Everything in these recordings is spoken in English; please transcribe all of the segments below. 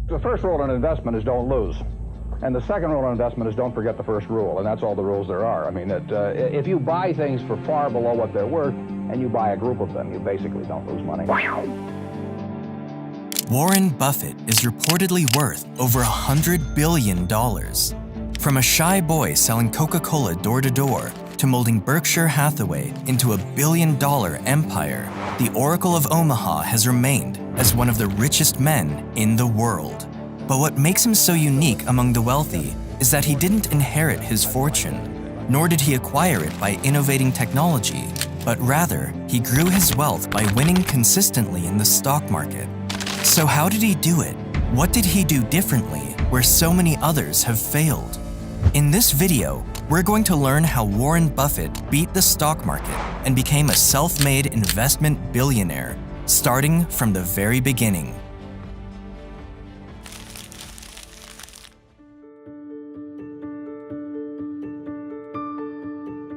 The first rule in investment is don't lose. And the second rule in investment is don't forget the first rule, and that's all the rules there are. I mean, if you buy things for far below what they're worth, and you buy a group of them, you basically don't lose money. Warren Buffett is reportedly worth over $100 billion. From a shy boy selling Coca-Cola door-to-door to molding Berkshire Hathaway into a billion-dollar empire, the Oracle of Omaha has remained as one of the richest men in the world. But what makes him so unique among the wealthy is that he didn't inherit his fortune, nor did he acquire it by innovating technology, but rather, he grew his wealth by winning consistently in the stock market. So how did he do it? What did he do differently where so many others have failed? In this video, we're going to learn how Warren Buffett beat the stock market and became a self-made investment billionaire, starting from the very beginning.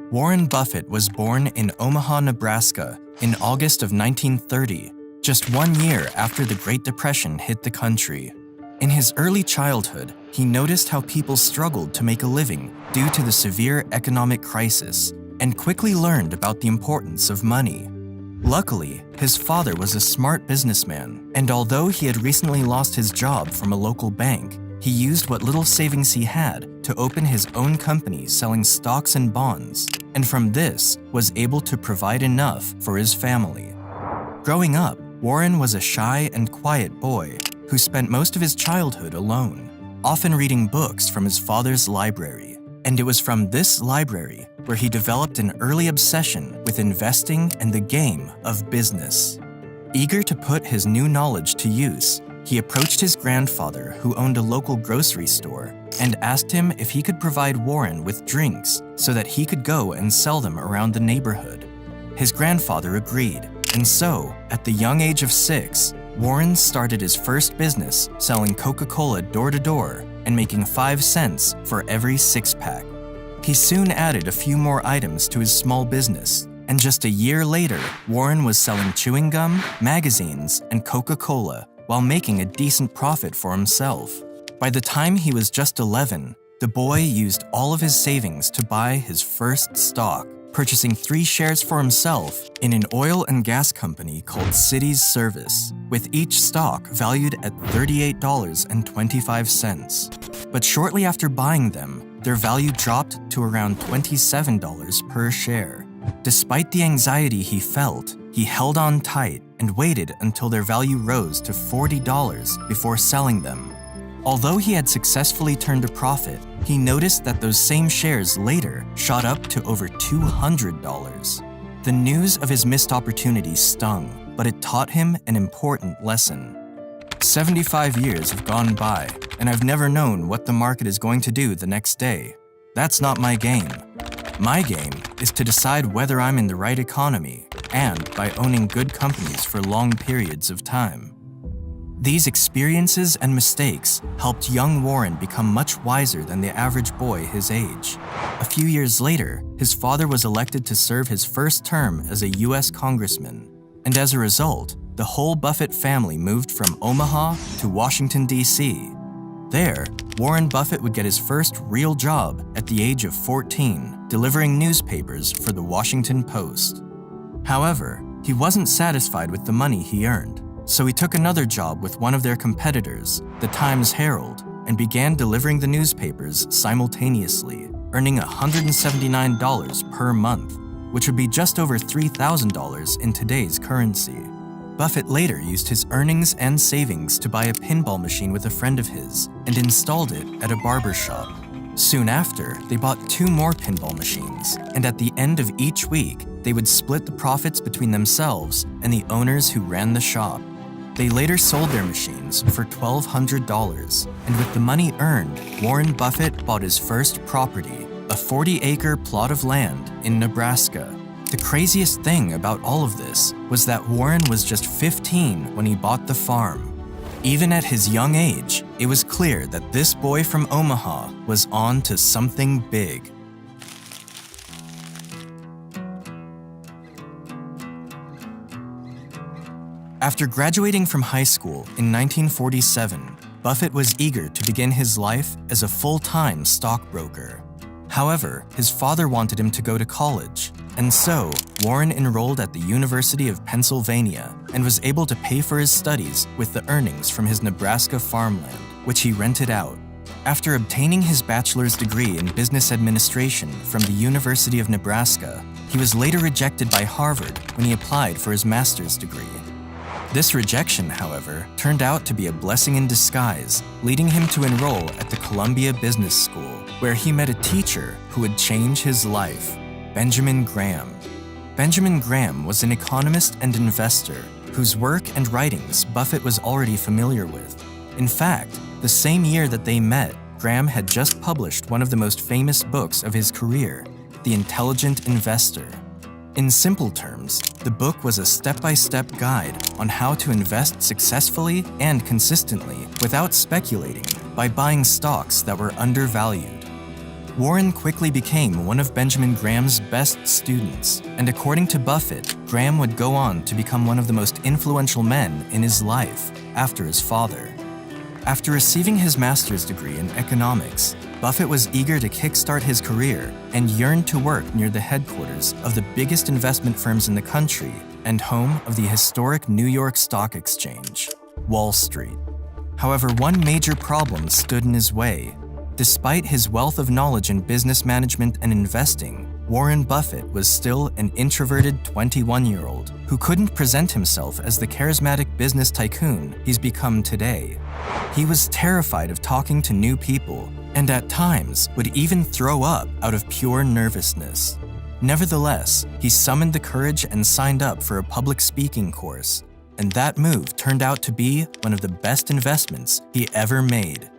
Warren Buffett was born in Omaha, Nebraska in August of 1930, just 1 year after the Great Depression hit the country. In his early childhood, he noticed how people struggled to make a living due to the severe economic crisis and quickly learned about the importance of money. Luckily, his father was a smart businessman, and although he had recently lost his job from a local bank, he used what little savings he had to open his own company selling stocks and bonds, and from this was able to provide enough for his family. Growing up, Warren was a shy and quiet boy who spent most of his childhood alone, often reading books from his father's library. And it was from this library where he developed an early obsession with investing and the game of business. Eager to put his new knowledge to use, he approached his grandfather, who owned a local grocery store, and asked him if he could provide Warren with drinks so that he could go and sell them around the neighborhood. His grandfather agreed, and so, at the young age of 6, Warren started his first business selling Coca-Cola door-to-door and making 5 cents for every 6-pack. He soon added a few more items to his small business, and just a year later, Warren was selling chewing gum, magazines, and Coca-Cola while making a decent profit for himself. By the time he was just 11, the boy used all of his savings to buy his first stock, purchasing 3 shares for himself in an oil and gas company called Cities Service, with each stock valued at $38.25. But shortly after buying them, their value dropped to around $27 per share. Despite the anxiety he felt, he held on tight and waited until their value rose to $40 before selling them. Although he had successfully turned a profit, he noticed that those same shares later shot up to over $200. The news of his missed opportunity stung, but it taught him an important lesson. 75 years have gone by, and I've never known what the market is going to do the next day. That's not my game. My game is to decide whether I'm in the right economy, and by owning good companies for long periods of time. These experiences and mistakes helped young Warren become much wiser than the average boy his age. A few years later, his father was elected to serve his first term as a U.S. congressman, and as a result, the whole Buffett family moved from Omaha to Washington, D.C. There, Warren Buffett would get his first real job at the age of 14, delivering newspapers for the Washington Post. However, he wasn't satisfied with the money he earned, so he took another job with one of their competitors, the Times Herald, and began delivering the newspapers simultaneously, earning $179 per month, which would be just over $3,000 in today's currency. Buffett later used his earnings and savings to buy a pinball machine with a friend of his and installed it at a barber shop. Soon after, they bought 2 more pinball machines, and at the end of each week, they would split the profits between themselves and the owners who ran the shop. They later sold their machines for $1,200, and with the money earned, Warren Buffett bought his first property, a 40-acre plot of land in Nebraska. The craziest thing about all of this was that Warren was just 15 when he bought the farm. Even at his young age, it was clear that this boy from Omaha was on to something big. After graduating from high school in 1947, Buffett was eager to begin his life as a full-time stockbroker. However, his father wanted him to go to college, and so Warren enrolled at the University of Pennsylvania and was able to pay for his studies with the earnings from his Nebraska farmland, which he rented out. After obtaining his bachelor's degree in business administration from the University of Nebraska, he was later rejected by Harvard when he applied for his master's degree. This rejection, however, turned out to be a blessing in disguise, leading him to enroll at the Columbia Business School, where he met a teacher who would change his life, Benjamin Graham. Benjamin Graham was an economist and investor whose work and writings Buffett was already familiar with. In fact, the same year that they met, Graham had just published one of the most famous books of his career, The Intelligent Investor. In simple terms, the book was a step-by-step guide on how to invest successfully and consistently without speculating by buying stocks that were undervalued. Warren quickly became one of Benjamin Graham's best students, and according to Buffett, Graham would go on to become one of the most influential men in his life after his father. After receiving his master's degree in economics, Buffett was eager to kickstart his career and yearned to work near the headquarters of the biggest investment firms in the country and home of the historic New York Stock Exchange, Wall Street. However, one major problem stood in his way. Despite his wealth of knowledge in business management and investing, Warren Buffett was still an introverted 21-year-old who couldn't present himself as the charismatic business tycoon he's become today. He was terrified of talking to new people and at times would even throw up out of pure nervousness. Nevertheless, he summoned the courage and signed up for a public speaking course, and that move turned out to be one of the best investments he ever made.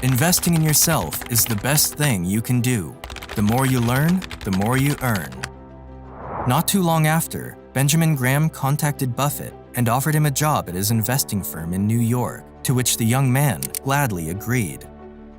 Investing in yourself is the best thing you can do. The more you learn, the more you earn. Not too long after, Benjamin Graham contacted Buffett and offered him a job at his investing firm in New York, to which the young man gladly agreed.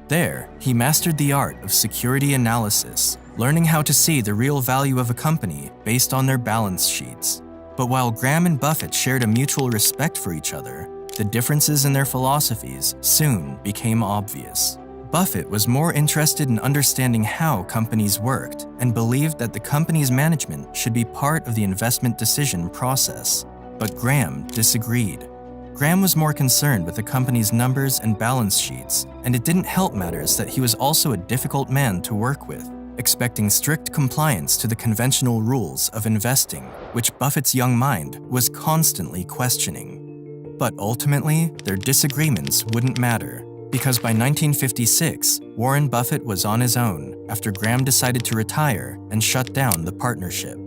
There, he mastered the art of security analysis, learning how to see the real value of a company based on their balance sheets. But while Graham and Buffett shared a mutual respect for each other, the differences in their philosophies soon became obvious. Buffett was more interested in understanding how companies worked and believed that the company's management should be part of the investment decision process. But Graham disagreed. Graham was more concerned with the company's numbers and balance sheets, and it didn't help matters that he was also a difficult man to work with, expecting strict compliance to the conventional rules of investing, which Buffett's young mind was constantly questioning. But ultimately, their disagreements wouldn't matter, because by 1956, Warren Buffett was on his own after Graham decided to retire and shut down the partnership.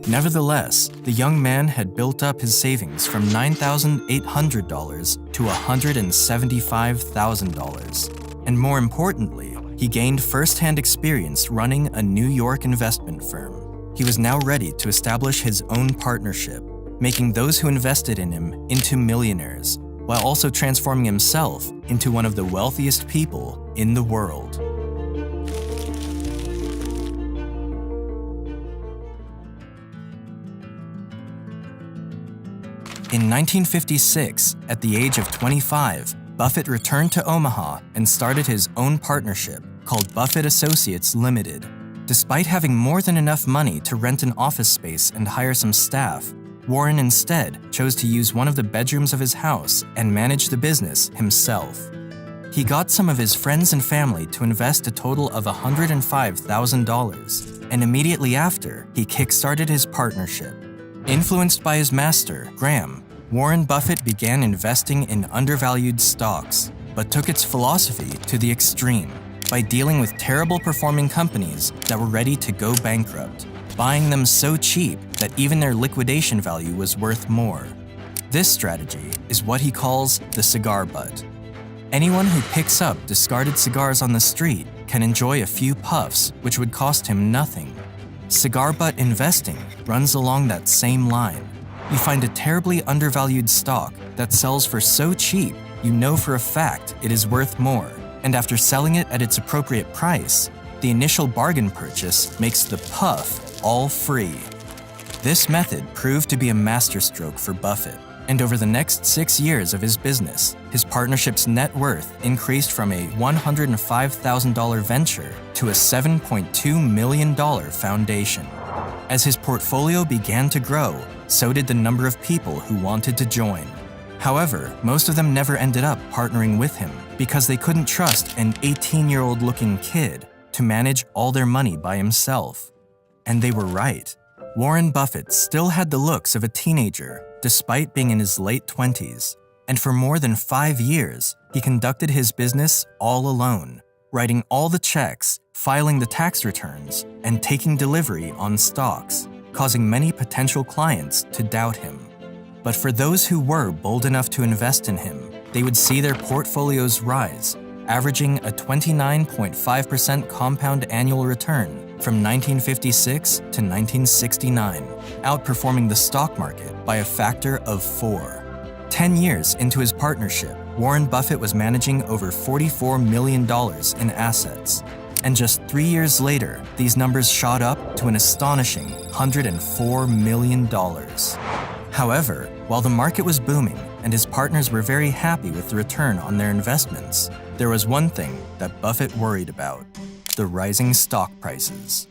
Nevertheless, the young man had built up his savings from $9,800 to $175,000. And more importantly, he gained first-hand experience running a New York investment firm. He was now ready to establish his own partnership, making those who invested in him into millionaires, while also transforming himself into one of the wealthiest people in the world. In 1956, at the age of 25, Buffett returned to Omaha and started his own partnership called Buffett Associates Limited. Despite having more than enough money to rent an office space and hire some staff, Warren instead chose to use one of the bedrooms of his house and manage the business himself. He got some of his friends and family to invest a total of $105,000, and immediately after, he kickstarted his partnership. Influenced by his master, Graham, Warren Buffett began investing in undervalued stocks, but took its philosophy to the extreme by dealing with terrible performing companies that were ready to go bankrupt, buying them so cheap that even their liquidation value was worth more. This strategy is what he calls the cigar butt. Anyone who picks up discarded cigars on the street can enjoy a few puffs, which would cost him nothing. Cigar butt investing runs along that same line. You find a terribly undervalued stock that sells for so cheap you know for a fact it is worth more, and after selling it at its appropriate price, the initial bargain purchase makes the puff all free. This method proved to be a masterstroke for Buffett, And over the next 6 years of his business, his partnership's net worth increased from a $105,000 venture to a $7.2 million foundation. As his portfolio began to grow, so did the number of people who wanted to join. However, most of them never ended up partnering with him because they couldn't trust an 18-year-old looking kid to manage all their money by himself. And they were right. Warren Buffett still had the looks of a teenager despite being in his late 20s, and for more than 5 years, he conducted his business all alone, writing all the checks, filing the tax returns, and taking delivery on stocks, causing many potential clients to doubt him. But for those who were bold enough to invest in him, they would see their portfolios rise, averaging a 29.5% compound annual return from 1956 to 1969, outperforming the stock market by a factor of 4. 10 years into his partnership, Warren Buffett was managing over $44 million in assets. And just 3 years later, these numbers shot up to an astonishing $104 million. However, while the market was booming and his partners were very happy with the return on their investments, there was one thing that Buffett worried about: the rising stock prices.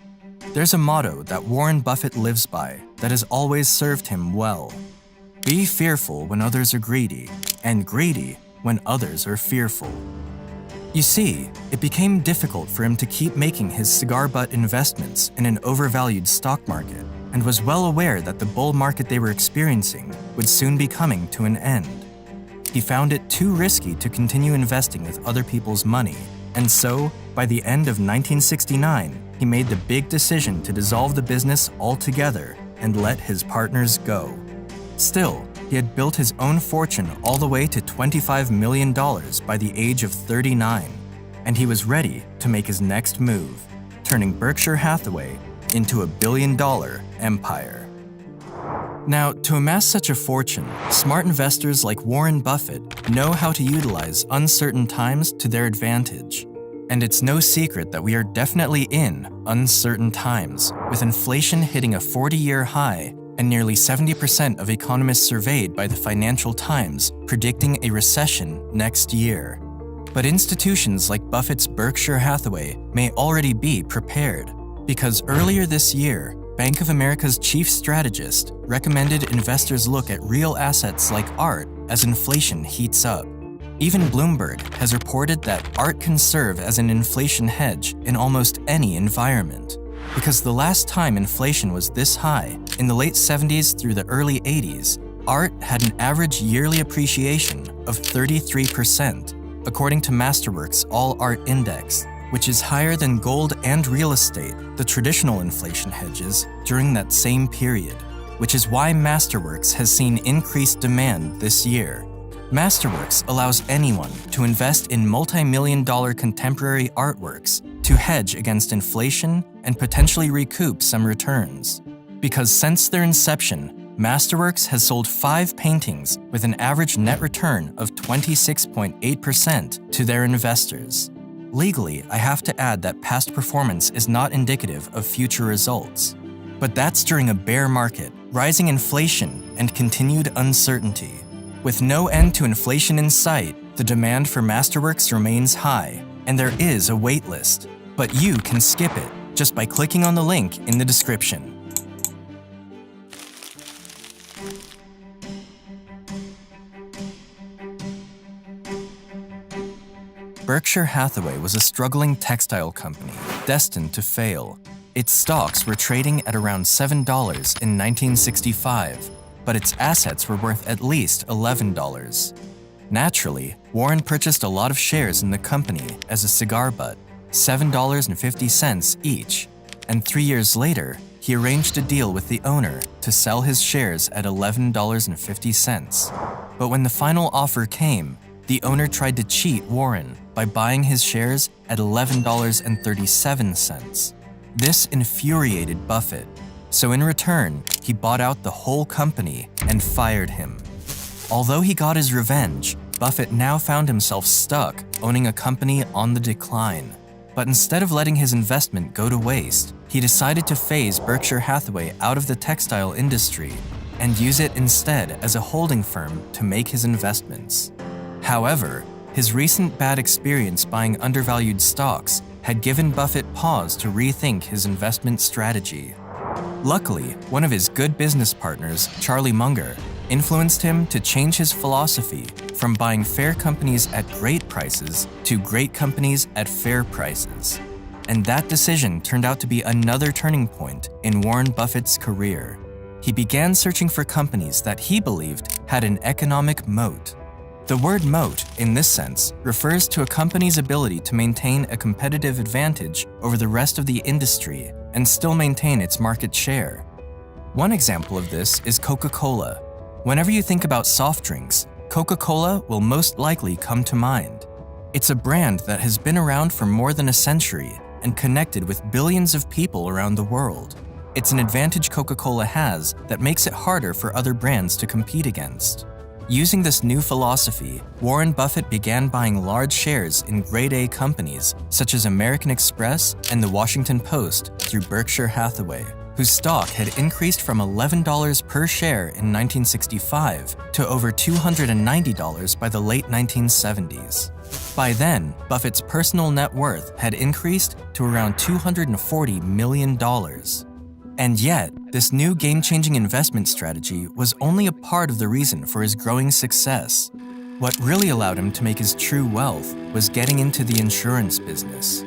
There's a motto that Warren Buffett lives by that has always served him well. Be fearful when others are greedy, and greedy when others are fearful. You see, it became difficult for him to keep making his cigar butt investments in an overvalued stock market, and was well aware that the bull market they were experiencing would soon be coming to an end. He found it too risky to continue investing with other people's money, and so, by the end of 1969, he made the big decision to dissolve the business altogether and let his partners go. Still, he had built his own fortune all the way to $25 million by the age of 39, and he was ready to make his next move, turning Berkshire Hathaway into a billion-dollar empire. Now, to amass such a fortune, smart investors like Warren Buffett know how to utilize uncertain times to their advantage. And it's no secret that we are definitely in uncertain times, with inflation hitting a 40-year high and nearly 70% of economists surveyed by the Financial Times predicting a recession next year. But institutions like Buffett's Berkshire Hathaway may already be prepared, because earlier this year, Bank of America's chief strategist recommended investors look at real assets like art as inflation heats up. Even Bloomberg has reported that art can serve as an inflation hedge in almost any environment. Because the last time inflation was this high, in the late 70s through the early 80s, art had an average yearly appreciation of 33%, according to Masterworks All Art Index, which is higher than gold and real estate, the traditional inflation hedges, during that same period, which is why Masterworks has seen increased demand this year. Masterworks allows anyone to invest in multi-million-dollar contemporary artworks to hedge against inflation and potentially recoup some returns. Because since their inception, Masterworks has sold 5 paintings with an average net return of 26.8% to their investors. Legally, I have to add that past performance is not indicative of future results. But that's during a bear market, rising inflation, and continued uncertainty. With no end to inflation in sight, the demand for Masterworks remains high, and there is a wait list. But you can skip it just by clicking on the link in the description. Berkshire Hathaway was a struggling textile company destined to fail. Its stocks were trading at around $7 in 1965, but its assets were worth at least $11. Naturally, Warren purchased a lot of shares in the company as a cigar butt, $7.50 each, and 3 years later, he arranged a deal with the owner to sell his shares at $11.50. But when the final offer came, the owner tried to cheat Warren by buying his shares at $11.37. This infuriated Buffett, so in return, he bought out the whole company and fired him. Although he got his revenge, Buffett now found himself stuck owning a company on the decline. But instead of letting his investment go to waste, he decided to phase Berkshire Hathaway out of the textile industry. and use it instead as a holding firm to make his investments. However, his recent bad experience buying undervalued stocks had given Buffett pause to rethink his investment strategy. Luckily, one of his good business partners, Charlie Munger, influenced him to change his philosophy from buying fair companies at great prices to great companies at fair prices. And that decision turned out to be another turning point in Warren Buffett's career. He began searching for companies that he believed had an economic moat. The word moat, in this sense, refers to a company's ability to maintain a competitive advantage over the rest of the industry and still maintain its market share. One example of this is Coca-Cola. Whenever you think about soft drinks, Coca-Cola will most likely come to mind. It's a brand that has been around for more than a century and connected with billions of people around the world. It's an advantage Coca-Cola has that makes it harder for other brands to compete against. Using this new philosophy, Warren Buffett began buying large shares in grade A companies such as American Express and the Washington Post through Berkshire Hathaway, whose stock had increased from $11 per share in 1965 to over $290 by the late 1970s. By then, Buffett's personal net worth had increased to around $240 million. And yet, this new game-changing investment strategy was only a part of the reason for his growing success. What really allowed him to make his true wealth was getting into the insurance business.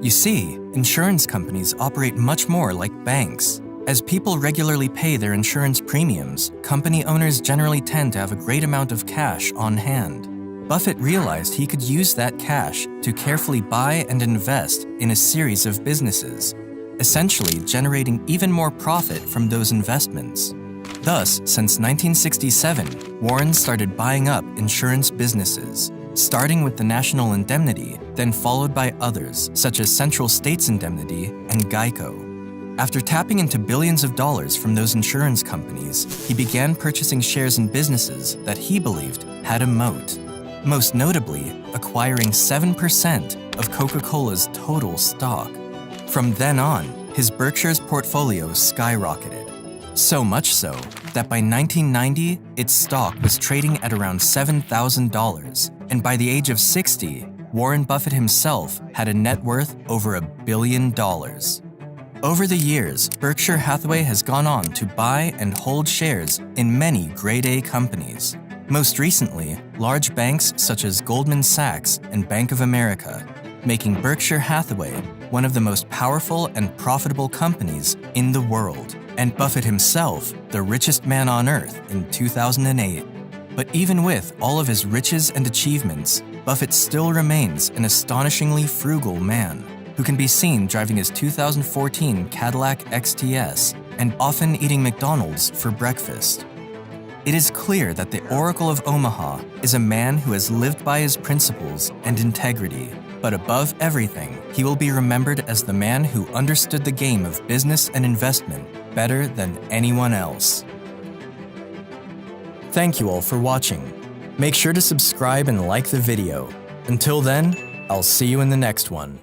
You see, insurance companies operate much more like banks. As people regularly pay their insurance premiums, company owners generally tend to have a great amount of cash on hand. Buffett realized he could use that cash to carefully buy and invest in a series of businesses, essentially generating even more profit from those investments. Thus, since 1967, Warren started buying up insurance businesses, starting with the National Indemnity, then followed by others such as Central States Indemnity and Geico. After tapping into billions of dollars from those insurance companies, he began purchasing shares in businesses that he believed had a moat, most notably acquiring 7% of Coca-Cola's total stock. From then on, his Berkshire's portfolio skyrocketed. So much so that by 1990, its stock was trading at around $7,000, and by the age of 60, Warren Buffett himself had a net worth over $1 billion. Over the years, Berkshire Hathaway has gone on to buy and hold shares in many grade A companies. Most recently, large banks such as Goldman Sachs and Bank of America, making Berkshire Hathaway one of the most powerful and profitable companies in the world, and Buffett himself the richest man on earth in 2008. But even with all of his riches and achievements, Buffett still remains an astonishingly frugal man who can be seen driving his 2014 Cadillac XTS and often eating McDonald's for breakfast. It is clear that the Oracle of Omaha is a man who has lived by his principles and integrity. But above everything, he will be remembered as the man who understood the game of business and investment better than anyone else. Thank you all for watching. Make sure to subscribe and like the video. Until then, I'll see you in the next one.